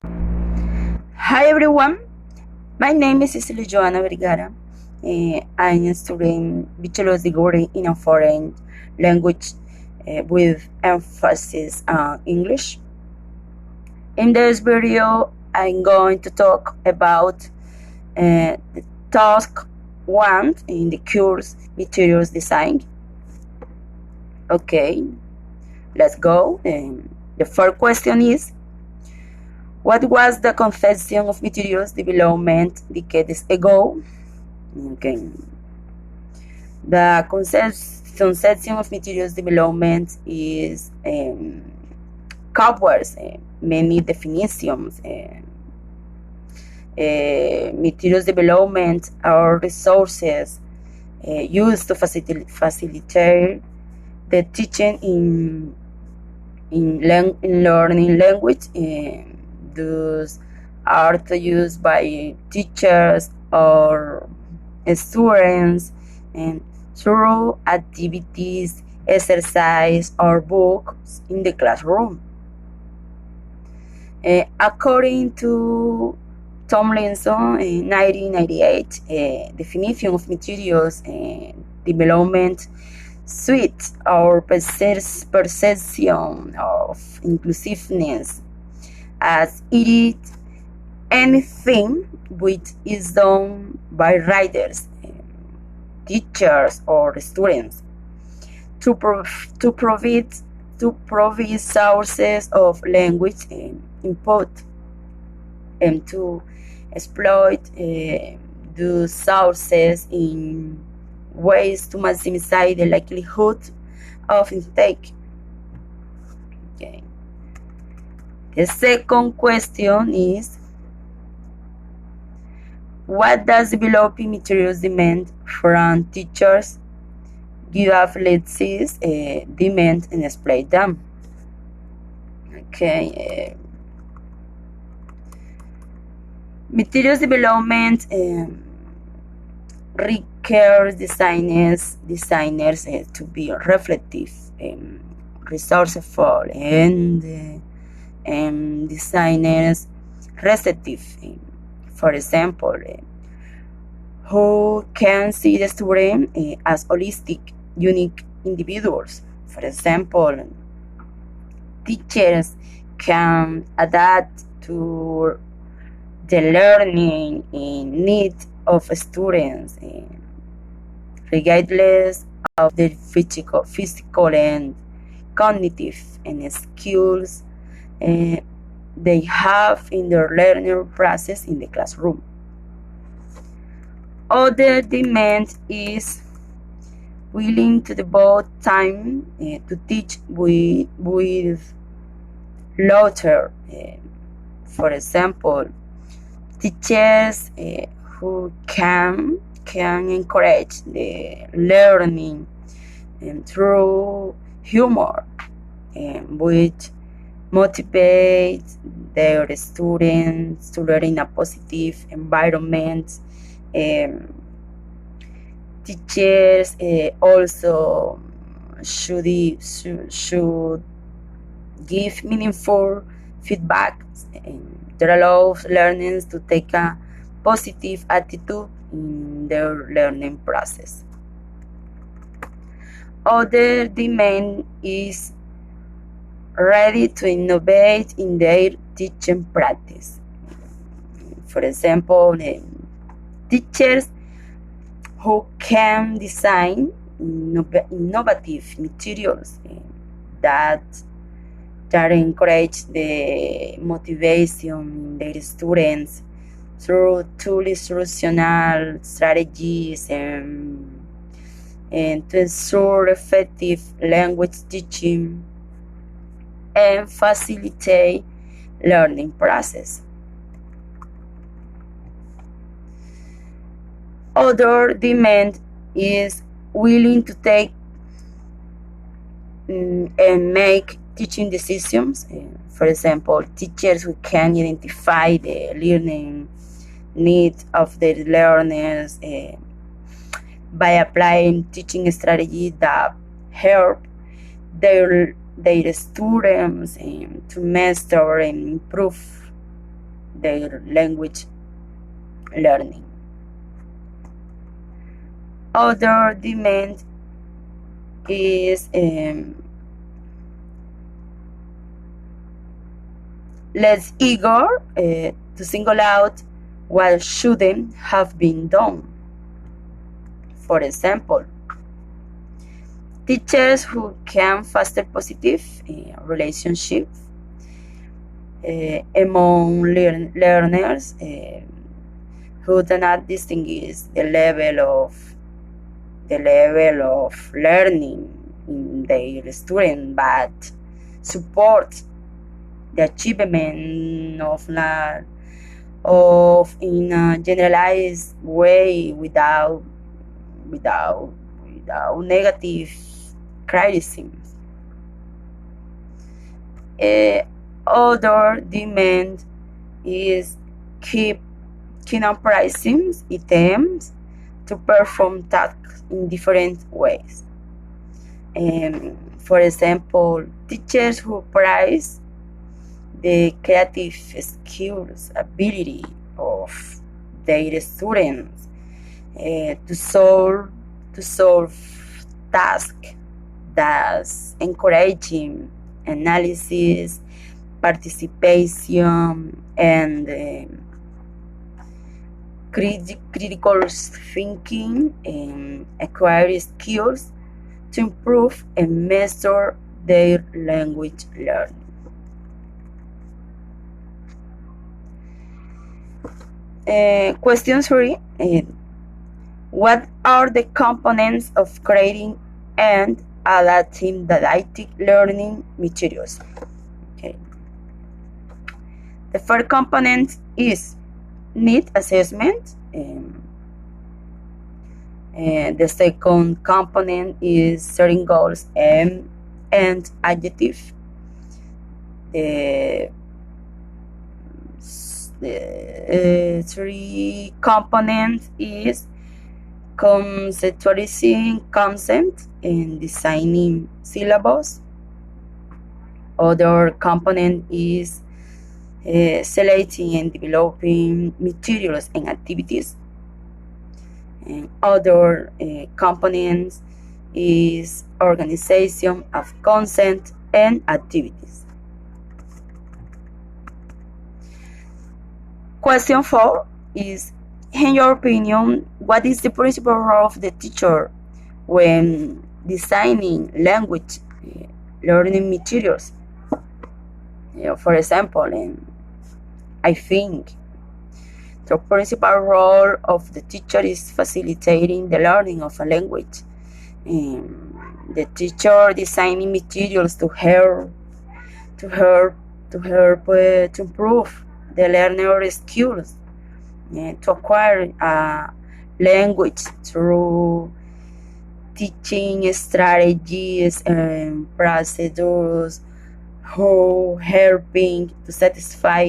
Hi everyone, my name is Cecilia Joana Vergara. I'm studying bachelor's degree in a foreign language with emphasis on English. In this video, I'm going to talk about the task 1 in the course materials design. Okay, let's go. The first question is, what was the conception of materials development decades ago? Okay. The conception of materials development is covers many definitions. Materials development are resources used to facilitate the teaching in learning language. Those are used by teachers or students and through activities, exercise, or books in the classroom. According to Tomlinson in 1998, definition of materials development suite or perception of inclusiveness as it is anything which is done by writers, teachers, or students to provide sources of language input and to exploit those sources in ways to maximize the likelihood of intake. Okay. The second question is, what does developing materials demand from teachers? Give us, let's see, demand and explain them. Okay. Materials development requires designers to be reflective, resourceful, and designers receptive. For example, who can see the student as holistic, unique individuals. For example, teachers can adapt to the learning needs of students, regardless of their physical and cognitive and skills they have in their learning process in the classroom. Other demand is willing to devote time to teach with laughter. For example, teachers who can encourage the learning through humor, which motivates their students to learn in a positive environment. Teachers also should give meaningful feedback that allows learners to take a positive attitude in their learning process. Other demand is ready to innovate in their teaching practice. For example, teachers who can design innovative materials that encourage the motivation in their students through tool instructional strategies and to ensure effective language teaching and facilitate learning process. Other demand is willing to take and make teaching decisions. For example, teachers who can identify the learning needs of their learners by applying teaching strategies that help their students to master and improve their language learning. Other demand is less eager to single out what shouldn't have been done. For example, teachers who can foster positive relationships among learners who do not distinguish the level of learning in their student, but support the achievement of in a generalized way without negative criticism. Other demand is keep on pricing items to perform tasks in different ways. For example, teachers who prize the creative skills, ability of their students to solve tasks that encouraging analysis, participation, and critical thinking, and acquire skills to improve and measure their language learning. Question 3. What are the components of creating and adapting didactic learning materials? Okay. The first component is need assessment. The second component is setting goals and objectives. The three components is conceptualizing concepts and designing syllabus. Other component is selecting and developing materials and activities. And other components is organization of content and activities. Question 4 is, in your opinion, what is the principal role of the teacher when designing language learning materials? For example, I think the principal role of the teacher is facilitating the learning of a language. The teacher designing materials to help to improve the learner skills, to acquire a language through teaching strategies and procedures, who helping to satisfy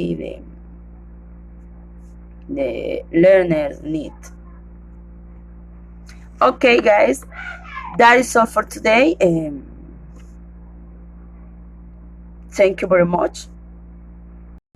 the learner's need. Okay, guys, that is all for today. Thank you very much.